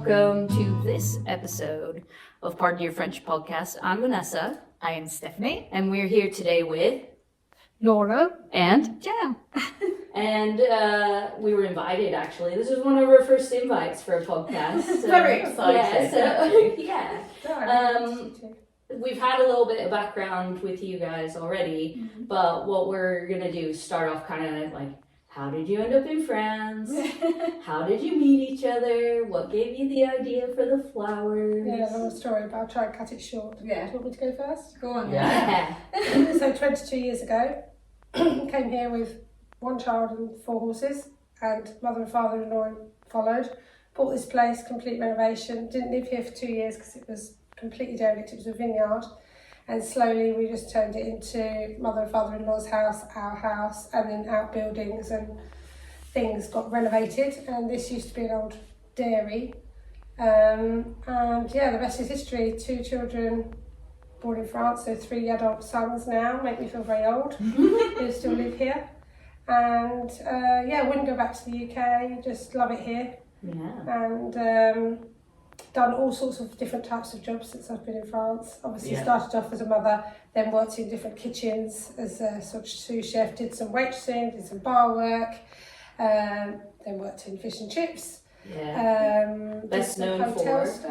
welcome to this episode of Pardon Your French podcast. I'm Vanessa. I am Stephanie. And we're here today with Lorna. and Jan. And we were invited, actually. This is one of our first invites for a podcast. So, Very exciting. We've had a little bit of background with you guys already, but what we're going to do is start off kind of like, how did you end up in France? How did you meet each other? What gave you the idea for the flowers? Yeah, long story, but I'll try and cut it short. Yeah. Do you want me to go first? Go on. Yeah. So 22 years ago, came here with one child and 4 horses, and mother and father-in-law followed. Bought this place, complete renovation. Didn't live here for 2 years because it was completely derelict. It was a vineyard. And slowly we just turned it into mother and father-in-law's house, our house, and then outbuildings, and things got renovated. And this used to be an old dairy. And yeah, the rest is history. 2 children born in France, so 3 adult sons now. Make me feel very old. Who still live here. And yeah, wouldn't go back to the UK, just love it here. Yeah. And done all sorts of different types of jobs since I've been in France. Obviously started off as a mother, then worked in different kitchens as a sort of sous chef, did some waitressing, did some bar work, then worked in fish and chips. Yeah. Best known hotel for. stuff.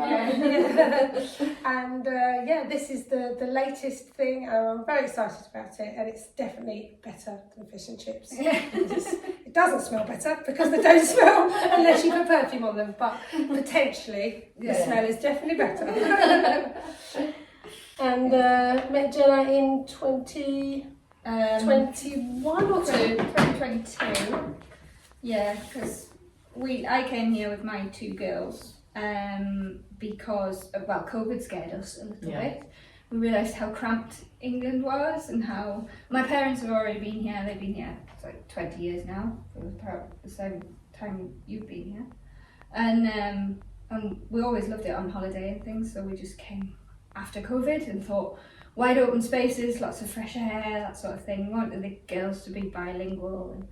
And yeah, this is the latest thing. I'm very excited about it, and it's definitely better than fish and chips. It doesn't smell better because they don't smell unless you put perfume on them, but potentially the smell is definitely better. And met Jenna in 2021 or 2022. Yeah, because I came here with my 2 girls because, well, COVID scared us a little bit. We realised how cramped England was and how my parents have already been here. They've been here for like 20 years now, for the same time you've been here. And we always loved it on holiday and things, so we just came after COVID and thought, wide open spaces, lots of fresh air, that sort of thing. We wanted the girls to be bilingual and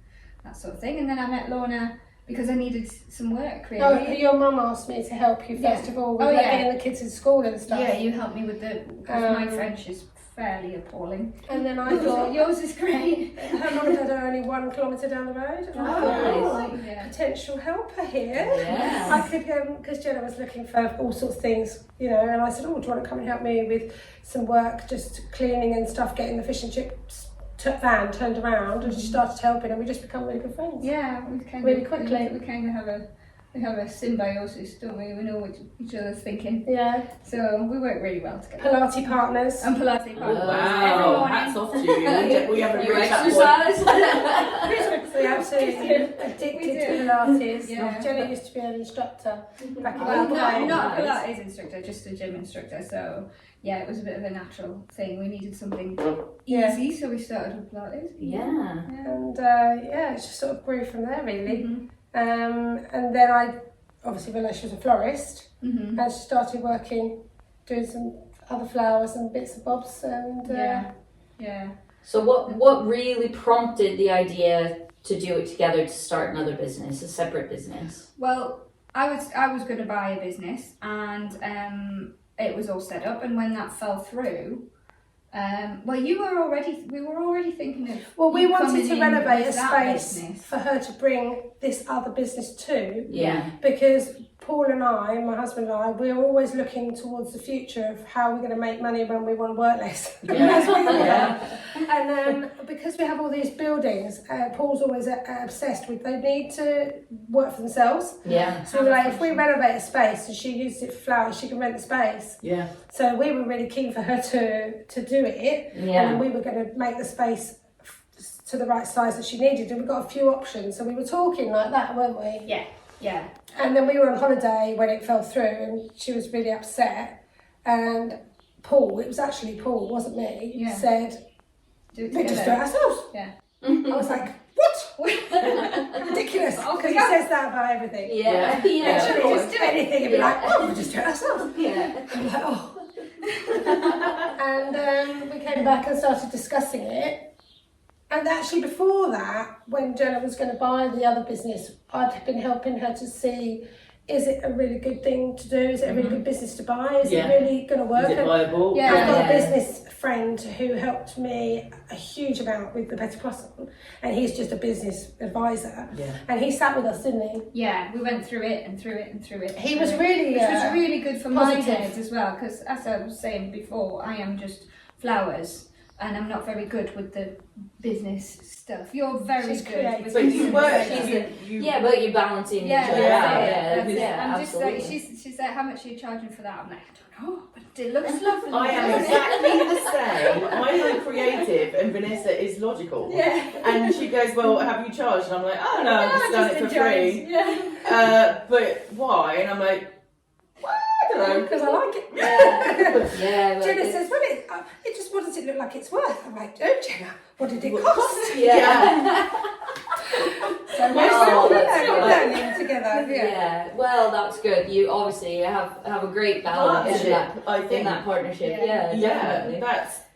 that sort of thing. And then I met Lorna because I needed some work, really. Oh, your mum asked me to help you first of all with getting the kids in school and stuff. Yeah, you helped me with because my French is fairly appalling. And then I thought, yours is great. her mum and dad are only 1 kilometre down the road. And I thought, potential helper here. Yeah. I could, because Jenna was looking for all sorts of things, you know, and I said, oh, do you want to come and help me with some work, just cleaning and stuff, getting the fish and chips van turned around, and she started helping, and we just become really good friends. Yeah, we kind really quickly. We kind of have a symbiosis, don't we? We know what each other's thinking. Yeah. So we work really well together. Pilates partners. And Pilates Oh, partners. wow. Hats off to you. We haven't You reached that exercise? We absolutely addicted to Pilates. Yeah. Jenna used to be an instructor back in Well, the day. not a Pilates instructor, just a gym instructor. So yeah, it was a bit of a natural thing. We needed something easy, so we started with Pilates. Yeah. And yeah, it just sort of grew from there, really. And then I obviously realised she was a florist, and she started working, doing some other flowers and bits and bobs, and yeah. So what really prompted the idea to do it together, to start another business, a separate business? Well, I was going to buy a business, and it was all set up, and when that fell through, we were already thinking of. well, we wanted coming to in renovate a with that space business. for her to bring this other business to. Yeah. Because Paul and I, my husband and I, we're always looking towards the future of how we're going to make money when we want to work less. That's what we want. And because we have all these buildings, Paul's always obsessed with they need to work for themselves. Yeah. So we were like, if we renovate a space and she uses it for flowers, she can rent the space. Yeah. So we were really keen for her to do it. Yeah. And we were going to make the space to the right size that she needed. And we got a few options. So we were talking like that, weren't we? Yeah. And then we were on holiday when it fell through, and she was really upset. And Paul, it was actually Paul, wasn't me, said, Do we just do it ourselves. Yeah. I was like, what? Ridiculous. Because he says that about everything. Yeah. Literally, just do anything and be like, oh, we'll just do it ourselves. Yeah. I'm like, oh. And we came back and started discussing it. And actually before that, when Jenna was going to buy the other business, I'd been helping her to see is it a really good thing to do? Is it a really good business to buy? Is it really going to work? Is it viable? Yeah, I've got a business friend who helped me a huge amount with the Petit Poisson, and he's just a business advisor. Yeah. And he sat with us, didn't he? Yeah, we went through it and through it and through it. He was really, which was really good for my positive. head as well, because as I was saying before, I am just flowers. And I'm not very good with the business stuff. You're very She's good creative. with But business you work. stuff. Yeah, but you're balancing each other that's out. it, Yeah, that's it. yeah, I'm just like, absolutely. she's like, how much are you charging for that? I'm like, I don't know, but it looks lovely. I am exactly the same. I'm creative and Vanessa is logical. Yeah. And she goes, well, have you charged? And I'm like, oh no, I've just done it for free. Yeah. But why? And I'm like, well, I don't know. because I like it. Yeah, but Jenna it's- says, well, it just, what does it look like it's worth? I'm like, oh, Jenna, what did it cost? yeah. So we're Well, still that's good. learning together. Yeah, well, that's good. You obviously have a great balance in that, I in think. that partnership. Yeah. Yeah, definitely.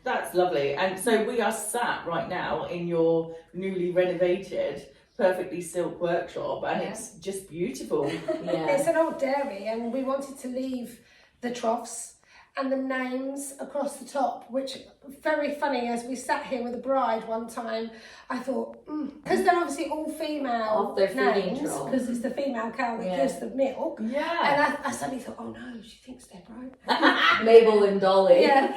That's lovely. And so we are sat right now in your newly renovated, perfectly silk workshop, and it's just beautiful. Yeah. It's an old dairy, and we wanted to leave the troughs and the names across the top, which very funny. As we sat here with a bride one time, I thought, because they're obviously all female Off their feeding names, trough. because it's the female cow that gives the milk. Yeah. And I suddenly thought, oh no, she thinks they're right. Mabel and Dolly. Yeah.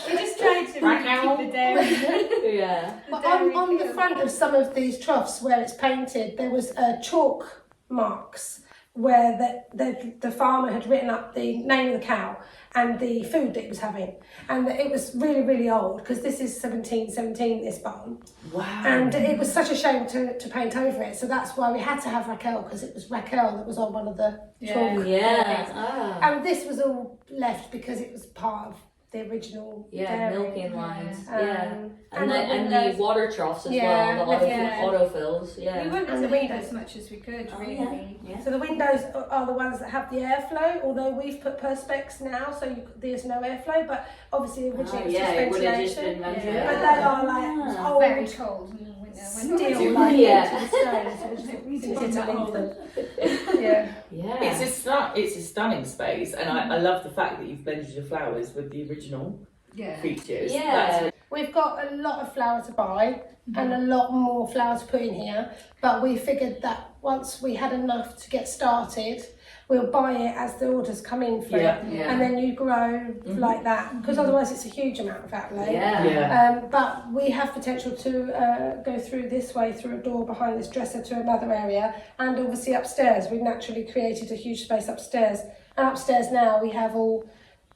We just tried to really keep the dairy. Yeah. But on the front of some of these troughs where it's painted, there was chalk marks where the farmer had written up the name of the cow and the food that it was having. And it was really, really old, because this is 1717, this barn. Wow. And it was such a shame to paint over it. So that's why we had to have Raquel, because it was Raquel that was on one of the chalk. Yeah. Ah. And this was all left because it was part of the original dairy. Milking lines. Um, Yeah. and And the the water troughs as Yeah, well, the yeah. autofills. Yeah. We wanted And to the leave windows. as much as we could, Oh, really. yeah. So the windows are the ones that have the airflow, although we've put perspex now, so there's no airflow, but obviously originally Yeah, it it's would just have just been ventilation. ventilation. But they are like Ah. old Very cold in the winter. steel, like Yeah. into the stone, so we just needed to leave them. Yeah. Yeah. It's a stunning space, and I love the fact that you've blended your flowers with the original features. Yeah. That's- We've got a lot of flour to buy and a lot more flour to put in here, but we figured that once we had enough to get started, we'll buy it as the orders come in for Yeah. it, Yeah. and then you grow like that, because otherwise it's a huge amount of outlay. Yeah. But we have potential to go through this way, through a door behind this dresser to another area, and obviously upstairs. We've naturally created a huge space upstairs, and upstairs now we have all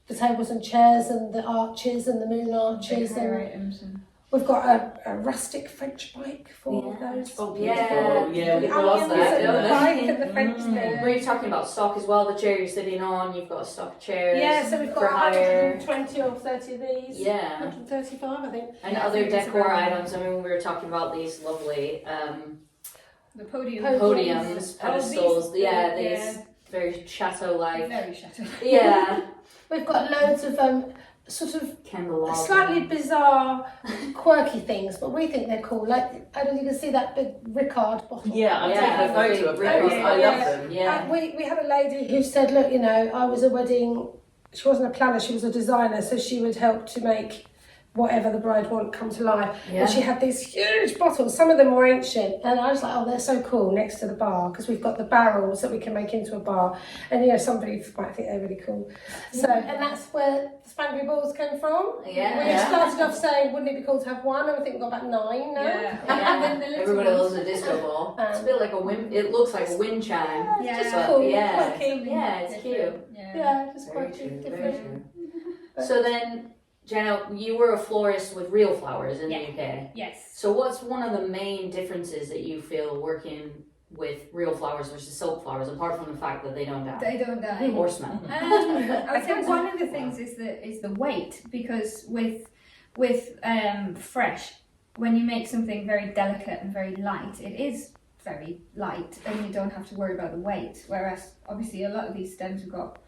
the tables and chairs and the arches and the moon arches, and items and we've got a rustic French bike for those. Oh, Yeah. beautiful. Yeah, we The love onions that. and the don't bike we? and the French thing. Were you talking about stock as well? The chair you're sitting on, you've got a stock of chairs. Yeah, so we've for got hire. 120 or 30 of these. Yeah. 135, I think. And Yeah, I other think it's decor around- items. I mean, we were talking about these lovely the podium. podiums, pedestals. these- yeah, these yeah. very chateau-like. Very shattered. Yeah. We've got loads of sort of Candelabra. slightly bizarre, quirky things, but we think they're cool. Like, I don't know, you can see that big Ricard bottle. Yeah, I Yeah, take a photo of those. yeah, I yeah. love them. Yeah. We had a lady who said, look, you know, I was a wedding, she wasn't a planner, she was a designer, so she would help to make whatever the bride want come to life. Yeah. And she had these huge bottles, some of them were ancient, and I was like, oh, they're so cool, next to the bar, because we've got the barrels that we can make into a bar, and you know, somebody might think they're really cool. So, and that's where the Spangly Balls came from. Yeah. We started off saying, wouldn't it be cool to have one, and I think we've got about 9 now. Yeah. Yeah. And then the little Everybody ones. loves a disco ball. It's a bit like a wind. It looks like a wind chime. Yeah. Just But cool, yeah. quirky. Yeah, it's cute. Yeah, just Very quirky, true. different. Very true. So then, Jenna, you were a florist with real flowers in Yeah. the UK. Yes. So what's one of the main differences that you feel working with real flowers versus silk flowers, apart from the fact that they don't die They don't die. or smell? I think one of the things is the weight, because with fresh, when you make something very delicate and very light, it is very light, and you don't have to worry about the weight. Whereas obviously a lot of these stems have got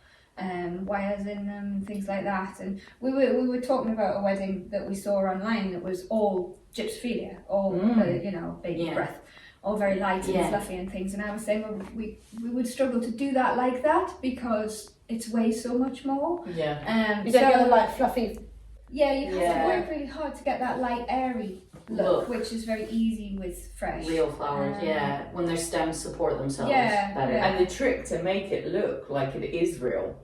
wires in them and things like that. And we were talking about a wedding that we saw online that was all gypsophilia, all baby Yeah. breath or very light and Yeah. fluffy and things. And I was saying, well, we would struggle to do that like that because it weighs so much more. Yeah. You don't get the like fluffy. Yeah, you have Yeah. to work really hard to get that light, airy look, which is very easy with fresh. Real flowers, yeah. When their stems support themselves Yeah, better. yeah. And the trick to make it look like it is real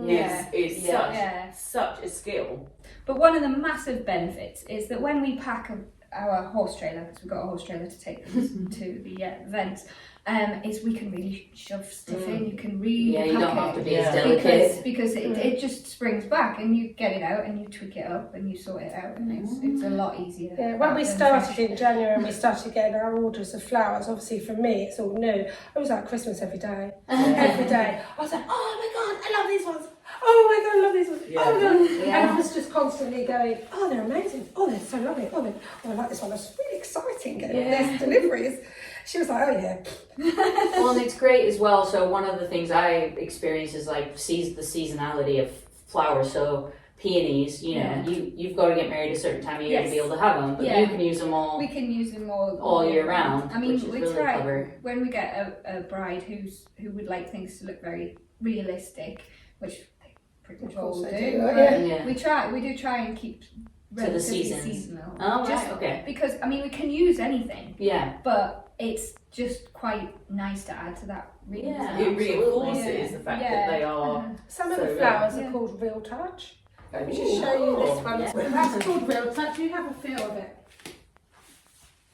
Yeah. is Yeah. such a skill. But one of the massive benefits is that when we pack our horse trailer, because we've got a horse trailer to take them to the events, is we can really shove stuff in. You can really Yeah, you pack don't have it to be as delicate. because it just springs back, and you get it out and you tweak it up and you sort it out, and it's a lot easier. Yeah, when we than started fresh. in January and we started getting our orders of flowers, obviously for me it's all new. It was like Christmas every day. Every day. I was like, oh my god, I love these ones. Oh my god, I love these ones. Yeah. Oh my god. Yeah. And I was just constantly going, oh, they're amazing. Oh, they're so lovely. Oh, I like this one. It's really exciting getting all these deliveries. She was like, oh yeah. Well, and it's great as well. So one of the things I experience is like the seasonality of flowers. So peonies, you know, you've got to get married a certain time of year to be able to have them, but you can use them all We can use them all year round. I mean, which is we really try clever. when we get a bride who would like things to look very realistic, which they pretty much all do. Yeah. We do try and keep relatively seasons. seasonal. Oh, just right, okay. because I mean we can use anything, Yeah. but it's just quite nice to add to that. Realism. Yeah. It Absolutely. reinforces the fact that they are. Some of So, the flowers yeah. are called Real Touch. Let me Ooh. just show you this one. Yeah. That's called Real Touch. You have a feel of it.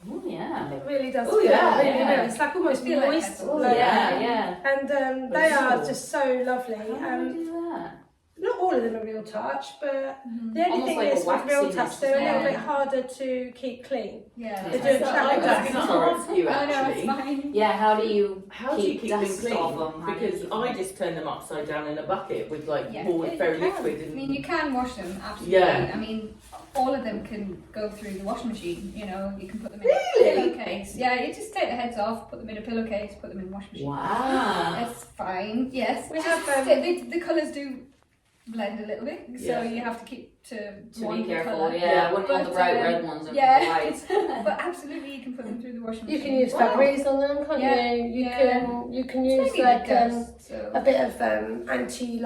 Oh, yeah. It really does Oh, feel yeah, really yeah. well. It's like almost Feel like moist. that. Oh, like- yeah. And they are just so lovely. How do you do that? Not all of them are Real Touch, but the only Almost thing like a is with Real waxiness, Touch, they're a little yeah. bit harder to keep clean. Yeah. They do that's a fine. trap I was dust. going to ask you Oh no, it's actually. fine. Yeah, how do you How do you keep them dust clean? off them? How do you Because keep them? I just turn them upside down in a bucket with like Yeah, very you can. liquid I and mean, you can wash them absolutely. Yeah. I mean, all of them can go through the washing machine. You know, you can put them in Really? a pillowcase. Yeah, you just take the heads off, put them in a pillowcase, put them in the washing machine. Wow. It's fine. Yes, We Just have, the colours do blend a little bit, so Yeah. you have to keep to To one be careful, colour. yeah. I wouldn't want the But, bright red ones or yeah. the whites. But absolutely, you can put them through the washing machine. You can use Wow. Febreze on them, can't Yeah, you? yeah. You can It's use mainly like the dust, so. a bit of anti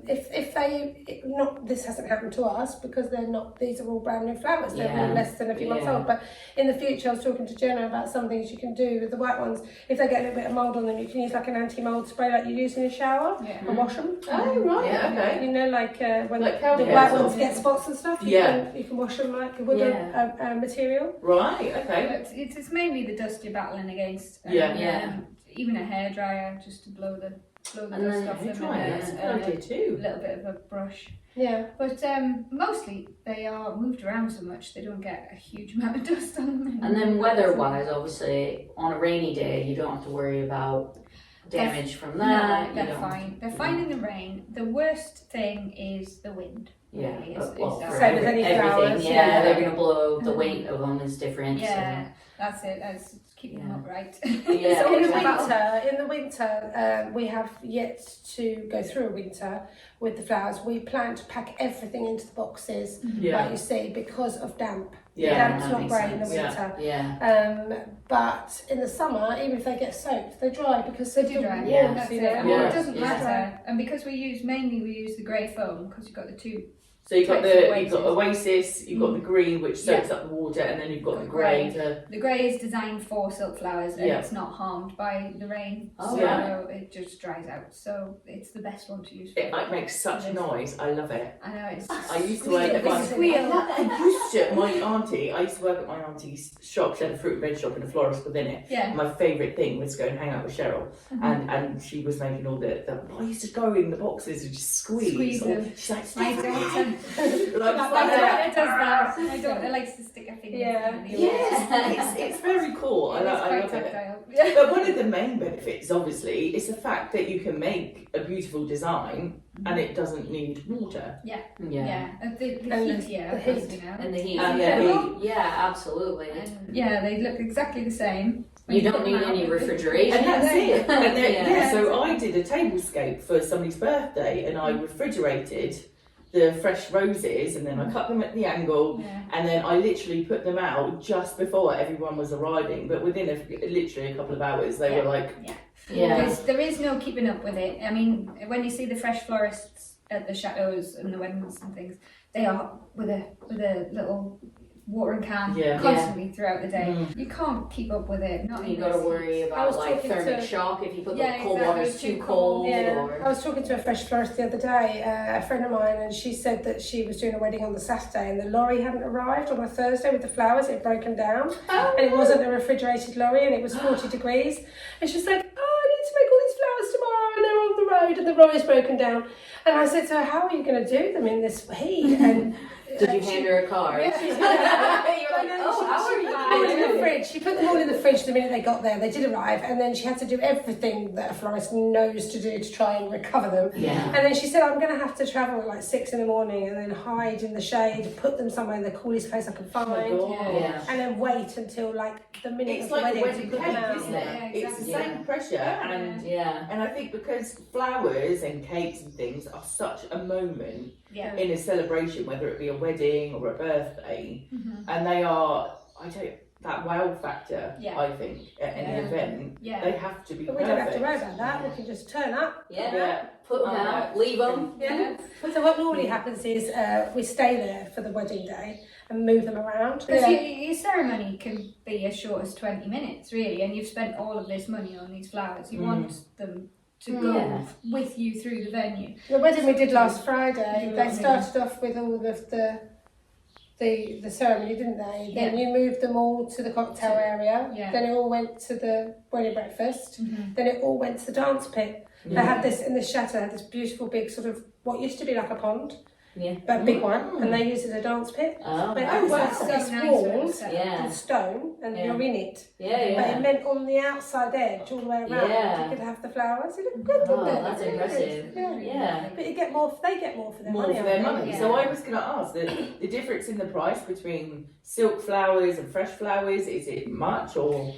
if they not this hasn't happened to us because they're not, these are all brand new flowers, they're Yeah. all less than a few months Yeah. old, but in the future I was talking to Jenna about some things you can do with the white ones. If they get a little bit of mould on them, you can use like an anti-mould spray like you use in a shower Yeah. and wash them. Oh right, Yeah. okay. You know, like when Like the powder white hairs ones on. get spots and stuff, you Yeah. can wash them like with a material. Right, okay. But it's mainly the dust you're battling against. Yeah. Yeah. Even a hairdryer just to blow the And dust then off You them. try it. That's a good idea A too. little bit of a brush. Yeah. But mostly they are moved around so much they don't get a huge amount of dust on them. And then weather-wise, obviously, on a rainy day, you don't have to worry about damage from that. No, You they're don't- fine. They're fine in the rain. The worst thing is the wind. Yeah, Really, well, is for Same as any everything, flowers, yeah, yeah. they're gonna blow. The weight of them is different. Yeah, that's it. That's keeping them Yeah. upright. Yeah. So in the exactly. winter, we have yet to go through a winter with the flowers. We plan to pack everything into the boxes, Yeah. like you see, because of damp. Yeah. Damp's that not makes great in the sense. winter. Yeah. But in the summer, even if they get soaked, they dry because They they're do dry. warm, Yeah. That's you it. know. I mean, Yeah. it doesn't Yeah. matter. And because we use the grey foam, because you've got the two. So you've got Types of you've got Oasis, you've got the green which soaks Yeah. up the water, and then you've got the grey to The grey is designed for silk flowers and Yeah. it's not harmed by the rain, Oh, so yeah. it just dries out. So it's the best one to use. it like, makes such a noise. I love it. I know it's. I used to work at my Squeal. my auntie. I used to work at my auntie's shop. She had a fruit and veg shop and a florist within it. Yeah. My favourite thing was to go and hang out with Cheryl, and she was making all the. I used to go in the boxes and just squeeze. Squeeze them. She's like, My daughter. like, My daughter does that. My daughter likes to stick her fingers Yeah. in the yes, it's very cool. I It is love quite it. tactile. Yeah. But one of the main benefits, obviously, is the fact that you can make a beautiful design and it doesn't need water. Yeah. Yeah. The And heat, the yeah. heat. as you know. And the heat. And the heat. Yeah, absolutely. And yeah, they look exactly the same. when You don't put need them out. any refrigeration. And that's it. And then, Yeah. so I did a tablescape for somebody's birthday and I refrigerated the fresh roses, and then I cut them at the angle, and then I literally put them out just before everyone was arriving. But within literally a couple of hours, they were like, There is no keeping up with it. I mean, when you see the fresh florists at the chateaus and the weddings and things, they are with a little watering can constantly throughout the day. You can't keep up with it. You got to worry about like thermic shock if you put the cold water is too cold. I was talking to a fresh florist the other day, a friend of mine, and she said that she was doing a wedding on the Saturday and the lorry hadn't arrived on a Thursday with the flowers. It had broken down, and it wasn't a refrigerated lorry, and it was 40 degrees. And she's like, "Oh, I need to make all these flowers tomorrow, and they're on the road, and the lorry's broken down." And I said to her, "How are you going to do them in this heat?" And did you hand her a card? Yeah, You're like, how are you? In the fridge. She put them all in the fridge the minute they got there. They did arrive, and then she had to do everything that a florist knows to do to try and recover them. Yeah. And then she said, "I'm going to have to travel at like 6 in the morning and then hide in the shade, put them somewhere in the coolest place I can find, and then wait until like the minute it's of like the a wedding wedding to put them cake, out." isn't it? Yeah, It's the exactly. same pressure, and I think because flowers and cakes and things are such a moment in a celebration, whether it be a wedding or a birthday, and they are, that wow factor, I think, at any event, they have to be But we perfect. don't have to worry about that. We can just turn up. Put them out, leave them. So what normally happens is we stay there for the wedding day and move them around. Because your ceremony can be as short as 20 minutes, really, and you've spent all of this money on these flowers. You want them to go with you through the venue. The wedding we did last Friday, they started off with all of the ceremony, didn't they? Then you moved them all to the cocktail area. Then it all went to the wedding breakfast. Then it all went to the dance pit. They had this in this chateau. They had this beautiful big sort of what used to be like a pond, but a big one, and they used it as a dance pit. But it was walls and stone, and you're in it. But it meant on the outside edge, all the way around, you could have the flowers. It looked good, didn't it? That's impressive. But you get more. They get more for their More money. for their money. So I was going to ask the difference in the price between silk flowers and fresh flowers. Is it much or?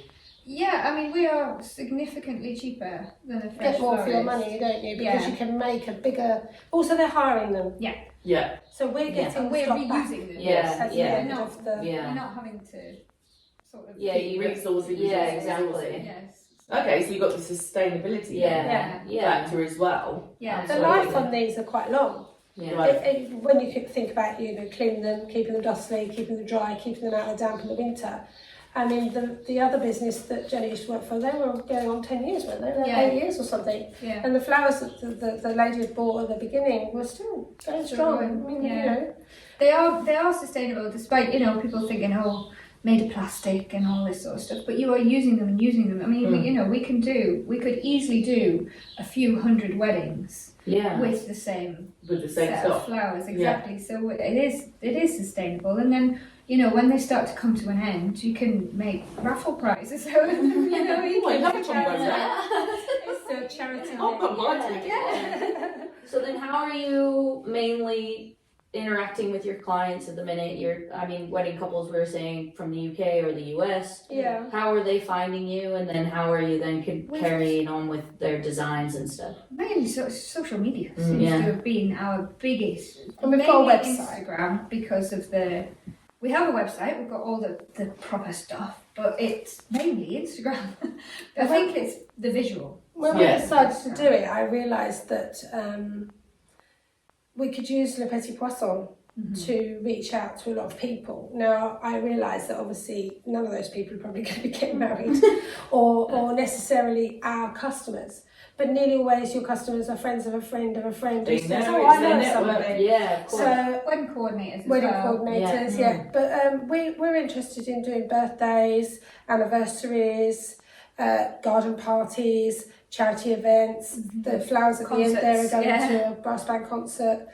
Yeah, I mean, we are significantly cheaper than a fresh Get more for your florist. money, don't you? Because you can make a bigger. Also, they're hiring them. Yeah. So we're getting And we're stock back reusing them. at the end We're of the. We're not having to sort of you resources. exactly. Yes. Okay, so you've got the sustainability factor as well. Yeah. The life on these are quite long. Right. When you think about cleaning them, keeping them dustly, keeping them dry, keeping them out of the damp in the winter. I mean, the other business that Jenny used to work for, they were going on 10 years, weren't they? They were 8 years or something. Yeah. And the flowers that the lady had bought at the beginning were still very strong. I mean, They are sustainable, despite people thinking, oh, made of plastic and all this sort of stuff. But you are using them and using them. I mean, we could easily do a few hundred weddings with the same set stuff of flowers. Exactly. So it is sustainable, and then. When they start to come to an end, you can make raffle prizes. So, you I love can a charity. It's a charity. I've got mine. So then how are you mainly interacting with your clients at the minute? Wedding couples we were saying from the UK or the US. Yeah. How are they finding you, and then how are you then carrying on with their designs and stuff? Mainly social media seems to have been our biggest. And we've got a Mainly website. Instagram because of we have a website, we've got all the proper stuff, but it's mainly Instagram. I think it's the visual. When we decided to do it, I realised that we could use Le Petit Poisson to reach out to a lot of people. Now, I realised that obviously none of those people are probably going to be getting married or necessarily our customers. But nearly always your customers are friends of a friend of a friend. Who says, "Oh, I know somebody." Yeah, of course. So Wedding coordinators as wedding well. coordinators, But we're interested in doing birthdays, anniversaries, garden parties, charity events. The flowers at the end there are going to a brass band concert.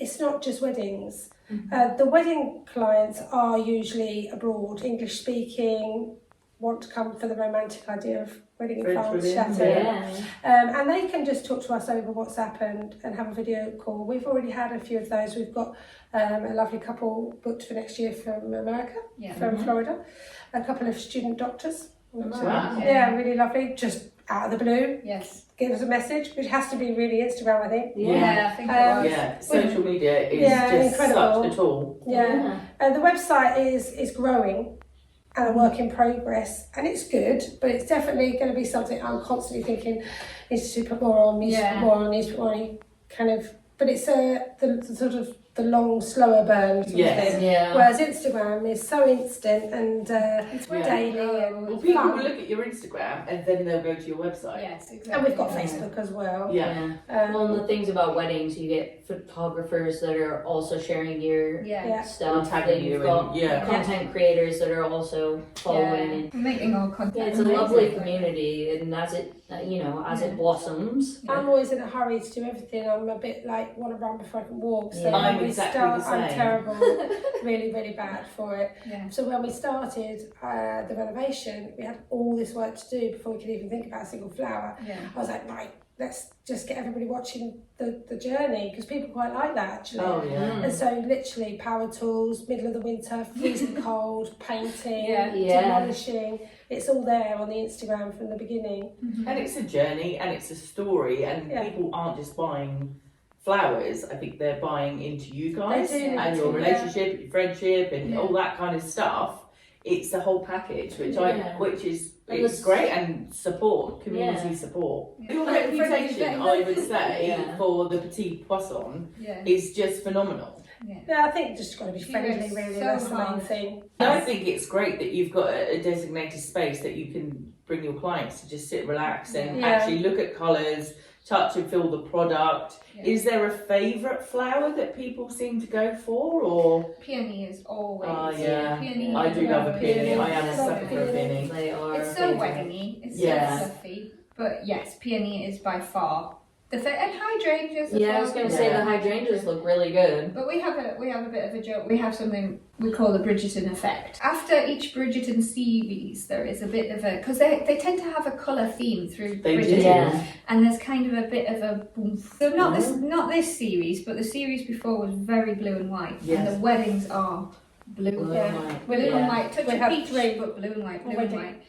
It's not just weddings. The wedding clients are usually abroad, English speaking, want to come for the romantic idea of wedding in France, chateau. And they can just talk to us over WhatsApp and have a video call. We've already had a few of those. We've got a lovely couple booked for next year from America, from Florida. A couple of student doctors. Wow. Yeah, really lovely. Just out of the blue. Yes. give us a message, which has to be really Instagram, I think. I think it was. Yeah, social media is just incredible. such a tool. Yeah. The website is growing and a work in progress, and it's good, but it's definitely going to be something I'm constantly thinking needs to put more on, needs to put more on, needs to put more on, kind of. But it's the sort of the long, slower burn sort of thing. Yeah. Whereas Instagram is so instant and It's daily and Well, people fun. will look at your Instagram and then they'll go to your website. Yes, exactly. And we've got Facebook as well. Yeah. Well, and the things about weddings, you get photographers that are also sharing your stuff. Or tagging Then you you've got in, content creators that are also following. We're making all content. Yeah, it's a lovely community, and as it it blossoms. I'm always in a hurry to do everything. I'm a bit like want to run before I can walk. So Yeah. when I'm we exactly start, the same. I'm terrible, really, really bad for it. Yeah. So when we started the renovation, we had all this work to do before we could even think about a single flower. Yeah. I was like, right, let's just get everybody watching the journey, because people quite like that actually. Oh yeah. And so literally power tools, middle of the winter, freezing cold, painting, Yeah. demolishing. It's all there on the Instagram from the beginning. And it's a journey and it's a story, and people aren't just buying flowers. I think they're buying into you guys They do, and your relationship, your friendship, and all that kind of stuff. It's the whole package, which is it's great, and support, community support. Your reputation, I would say, for the Petite Poisson is just phenomenal. Yeah, I think just got to be friendly, works really. so That's the main hard. thing. I think it's great that you've got a designated space that you can bring your clients to just sit, relax, and actually look at colours, touch and feel the product. Is there a favourite flower that people seem to go for, or? Peony is always. Peony. I do love a peony. I am a sucker for a peony. They are. It's so weddingy. It's so fluffy. But yes, peony is by far the and hydrangeas. Yeah, I was going to say the hydrangeas look really good. But we have a bit of a joke. We have something we call the Bridgerton effect. After each Bridgerton series, there is a bit of a, because they tend to have a colour theme through Bridgerton, and there's kind of a bit of a boom. So not this series, but the series before was very blue and white, and the weddings are blue and white. Touch of peach, but blue and white,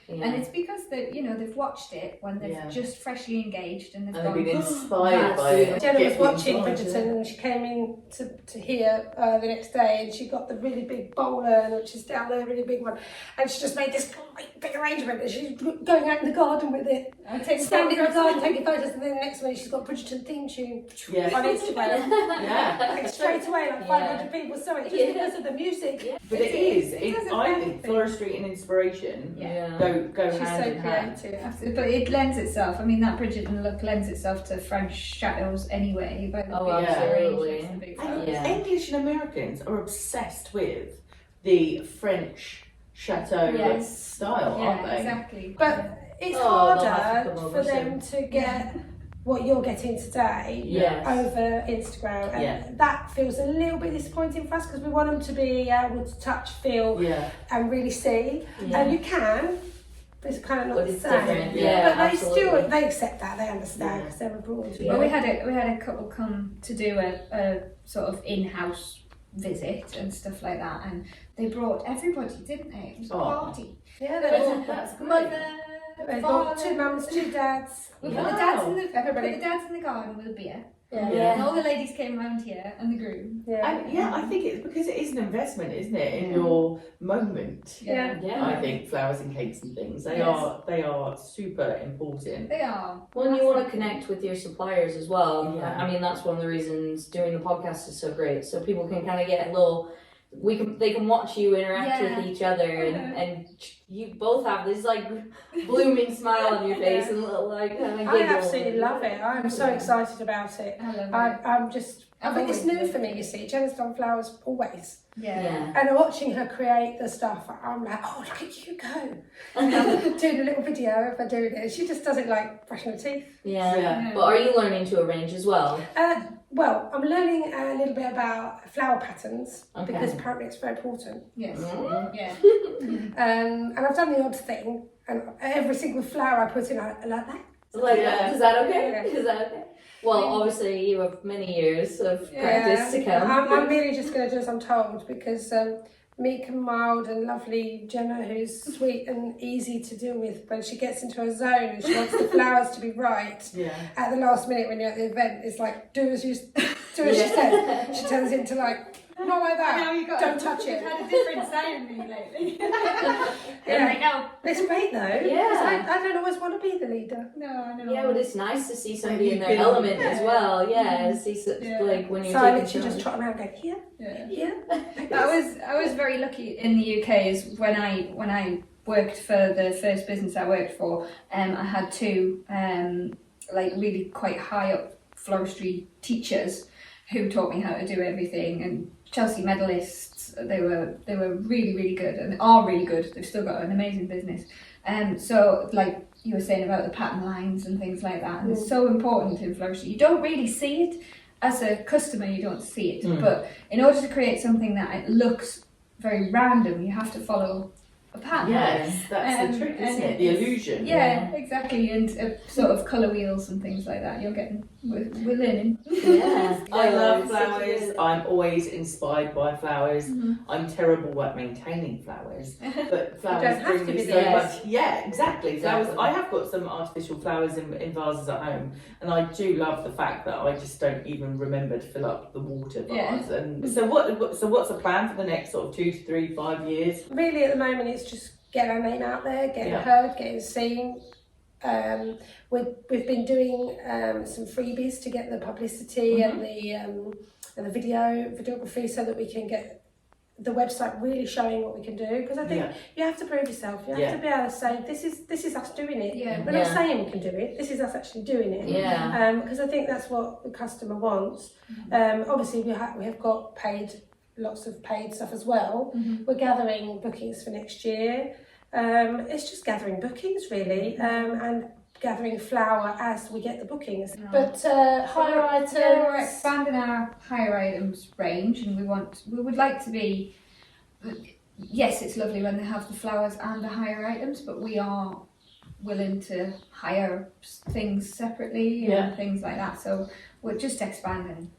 and it's because they've watched it when they've just freshly engaged and they've been inspired by it. Jenna was watching Bridgerton and she came in to here the next day, and she got the really big bowler, which is down there, a really big one, and she just made this big arrangement, and she's going out in the garden with it, standing in the garden taking photos, and then the next minute she's got Bridgerton theme tune on Instagram. Like straight away, like 500 people saw it just because of the music. But it is. I think floristry and inspiration go She's hand so in hand. creative. Absolutely. But it lends itself. I mean, that Bridgerton look lends itself to French chateaux anyway. By the absolutely. And English and Americans are obsessed with the French chateau style, aren't they? Exactly. But it's they'll harder have to come over for them to get what you're getting today over Instagram, and that feels a little bit disappointing for us, because we want them to be able to touch, feel, and really see. And you can, but it's kind of not the same. Different. But they accept that, they understand, because they're abroad. Well, we had a couple come to do a sort of in-house visit and stuff like that, and they brought everybody, didn't they? It was a party. Yeah, they That's brought mother. they've got 2 mums, 2 dads. We put the dads in the garden with a beer. And all the ladies came around here, and the groom. And I think it's because it is an investment, isn't it, in your moment. I think flowers and cakes and things, they are super important. They are. Well, and you want to connect with your suppliers as well. I mean, that's one of the reasons doing the podcast is so great, so people can kind of get a little. They can watch you interact with each other, and you both have this like blooming smile on your face and a little like kind of giggle. I absolutely love it. I'm so excited about it. I love it. I think it's new for me, you see. Jenna's done flowers always. Yeah. And watching her create the stuff, I'm like, oh, look at you go. And I'm doing a little video of her doing it. She just does it like brushing her teeth. But are you learning to arrange as well? Well, I'm learning a little bit about flower patterns, because apparently it's very important. Yes. Yeah. And I've done the odd thing, and every single flower I put in, I like that. Like that? Is that okay? Is that okay? Well, obviously you have many years of practice to come. I'm really just going to do as I'm told, because meek and mild and lovely Jenna, who's sweet and easy to deal with, when she gets into her zone and she wants the flowers to be right, at the last minute when you're at the event, it's like, do as she says. She turns into like, not like that, don't touch it. You've had a different side of me lately. Right now. It's great though, Yeah. I don't always want to be the leader. No, I know. Yeah, but it's nice to see somebody in their element as well. Yeah, see like when you're So I taking literally just trot around going, here, here. I was very lucky in the UK is when I worked for the first business I worked for, I had two like really quite high up floristry teachers who taught me how to do everything, and Chelsea medalists. They were really, really good and are really good. They've still got an amazing business. So like you were saying about the pattern lines and things like that, and it's so important in floristry. You don't really see it as a customer, you don't see it, but in order to create something that it looks very random, you have to follow a pattern. Yes, that's the trick, isn't it? The illusion. Yeah, exactly, and sort of colour wheels and things like that. We're learning. Yeah. I love flowers. I'm always inspired by flowers. I'm terrible at maintaining flowers, but flowers bring me so much. Yeah, exactly. Flowers. I have got some artificial flowers in vases at home, and I do love the fact that I just don't even remember to fill up the water vase. And so what's the plan for the next sort of 2 to 3, 5 years? Really, at the moment, it's just getting our name out there, getting heard, getting seen. We've been doing some freebies to get the publicity and the videography, so that we can get the website really showing what we can do. Because I think you have to prove yourself. You have to be able to say, this is us doing it. We're not saying we can do it. This is us actually doing it. Because I think that's what the customer wants. Obviously, we have got lots of paid stuff as well. We're gathering bookings for next year. It's just gathering bookings really, and gathering flour as we get the bookings. But higher items. Yeah, we're expanding our higher items range, and we would like to be. Yes, it's lovely when they have the flowers and the higher items, but we are willing to hire things separately and things like that. So we're just expanding.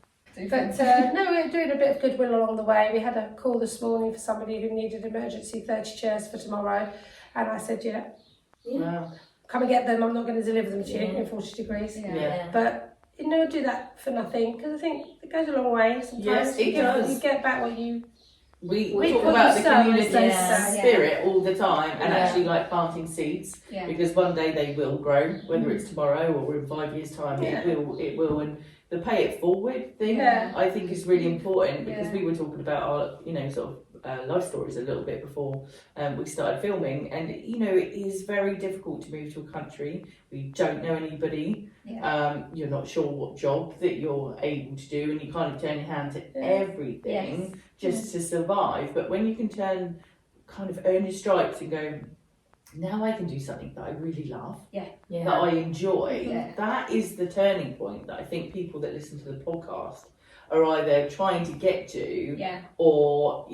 But no, we're doing a bit of goodwill along the way. We had a call this morning for somebody who needed emergency 30 chairs for tomorrow, and I said, Wow. come and get them. I'm not going to deliver them to you in 40 degrees. But do that for nothing, because I think it goes a long way sometimes. Yes, it does. You get back what you... We talk about the community spirit all the time, and actually like planting seeds, because one day they will grow, whether it's tomorrow or in 5 years' time, it will. And the pay it forward thing, I think, is really important, because we were talking about our, sort of life stories a little bit before we started filming, and it is very difficult to move to a country where you don't know anybody, you're not sure what job that you're able to do, and you kind of turn your hand to everything just to survive. But when you can kind of earn your stripes and go, now I can do something that I really love, that I enjoy, that is the turning point that I think people that listen to the podcast are either trying to get to or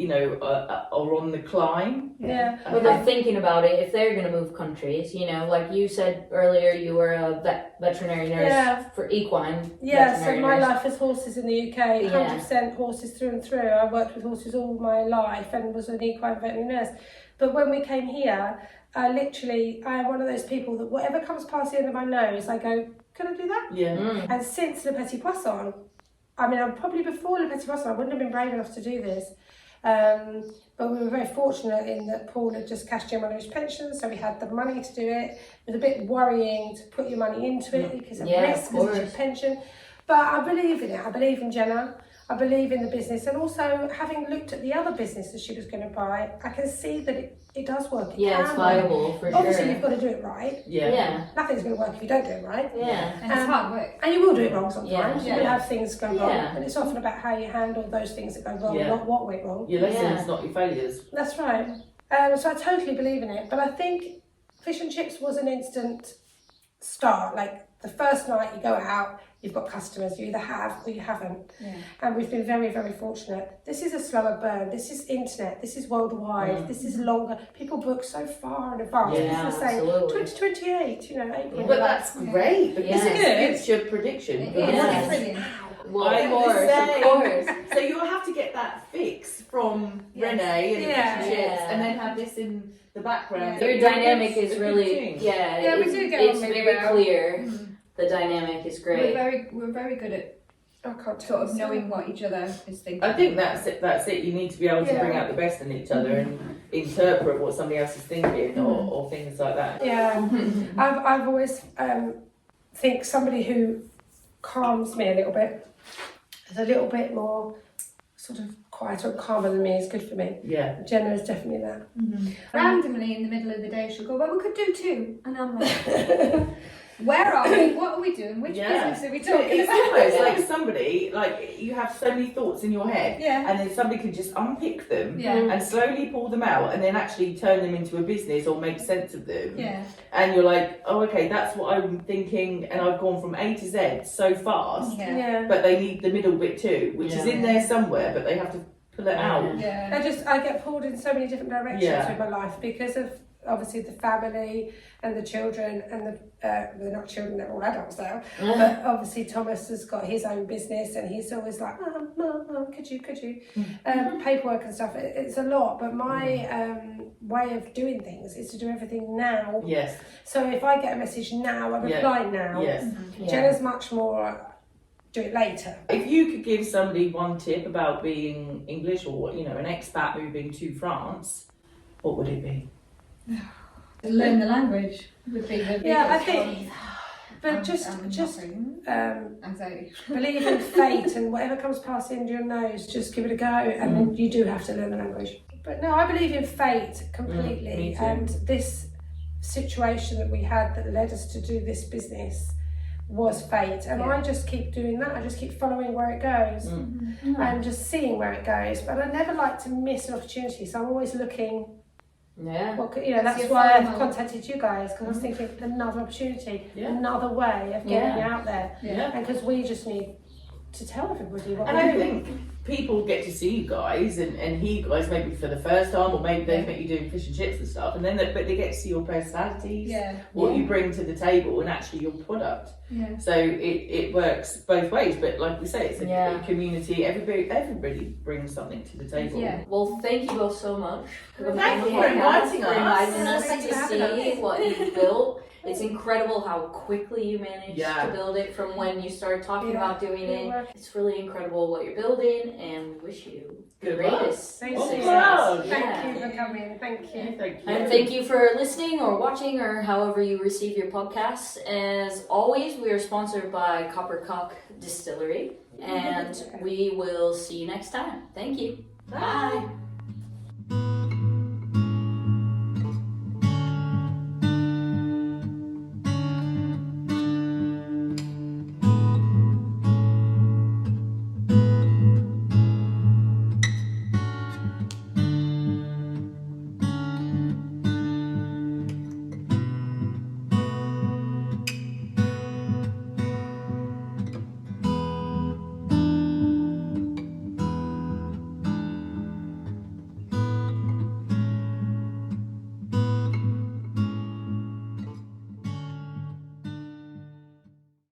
are on the climb. But they're thinking about it if they're going to move countries. Like you said earlier, you were a veterinary nurse for equine. So my life is horses in the UK, 100% horses through and through. I worked with horses all my life and was an equine veterinary nurse. But when we came here, I am one of those people that whatever comes past the end of my nose, I go, can I do that? And since Le Petit Poisson, I'm probably before Le Petit Poisson, I wouldn't have been brave enough to do this. But we were very fortunate in that Paul had just cashed in one of his pensions, so we had the money to do it. It was a bit worrying to put your money into it because of risk, because it's your pension. But I believe in it. I believe in Jenna. I believe in the business, and also having looked at the other business that she was going to buy, I can see that it does work. It's viable for sure. Obviously, you've got to do it right. Nothing's going to work if you don't do it right. And it's hard work. And you will do it wrong sometimes. You will have things go wrong, but it's often about how you handle those things that go wrong, not what went wrong. Your lessons, not your failures. That's right. So I totally believe in it, but I think fish and chips was an instant start. Like the first night you go out, you've got customers, you either have or you haven't. And we've been very, very fortunate. This is a slower burn. This is internet. This is worldwide. This is longer. People book so far in advance. It's the same. 2028, April. But that's great, because it's your prediction. It's brilliant. Well, I of was course, saying. of course. So you'll have to get that fix from Yes. Renee and Yeah. the fish and chips, Yeah. and then have this in the background. Yeah. Your It's dynamic a is good really, thing. Yeah, we it's, do get it's on really very well. clear. Mm. The dynamic is great. We're very good at I can't sort of tell you. knowing what each other is thinking. I think that's it. You need to be able to Yeah. bring out the best in each other and interpret what somebody else is thinking or things like that. Yeah, I've always think somebody who calms me a little bit, is a little bit more sort of quieter and calmer than me is good for me. Yeah. Jenna is definitely that. Randomly in the middle of the day, she'll go, "Well, we could do 2," and I'm like, "Where are we? What are we doing? Which Yeah. business are we talking It's about?" almost like somebody, like you have so many thoughts in your head, Yeah. and then somebody can just unpick them Yeah. and slowly pull them out, and then actually turn them into a business or make sense of them. Yeah. And you're like, oh, okay, that's what I'm thinking, and I've gone from A to Z so fast. Yeah. Yeah. But they need the middle bit too, which is in there somewhere, but they have to pull it out. Yeah. I get pulled in so many different directions Yeah. with my life because of obviously the family and the children and they're not children, they're all adults now. But obviously Thomas has got his own business and he's always like, Mum, could you? Paperwork and stuff. It's a lot, but my way of doing things is to do everything now. Yes. So if I get a message now, I reply now. Yes. Jenna's much more do it later. If you could give somebody one tip about being English or an expat moving to France, what would it be? Learn the language would be the I biggest think, one. but just Anxiety. believe in fate and whatever comes past the end of your nose, just give it a go, and then you do have to learn the language. But no, I believe in fate completely, me too. and this situation that we had that led us to do this business was fate, and I just keep doing that. I just keep following where it goes and just seeing where it goes. But I never like to miss an opportunity, so I'm always looking. Yeah. Well, that's your why I've FOMO. contacted you guys, because I was thinking another opportunity, another way of getting it out there, and because we just need to tell everybody what And we're I doing. think people get to see you guys and hear you guys maybe for the first time, or maybe they've met you doing fish and chips and stuff, and then but they get to see your personalities, what you bring to the table, and actually your product. Yeah. So it works both ways, but like we say, it's a community. Everybody brings something to the table. Yeah. Well, thank you both so much. Thank you for inviting us. inviting us Thanks to for having see us. what you've built. It's incredible how quickly you managed Yeah. to build it from when you started talking about doing Good it. work. It's really incredible what you're building, and we wish you the Good luck. greatest Thank Oh, you. wow. Thank you for coming. Thank you. Thank you. And thank you for listening or watching or however you receive your podcasts. As always, we are sponsored by Coppercock Distillery, and we will see you next time. Thank you. Bye.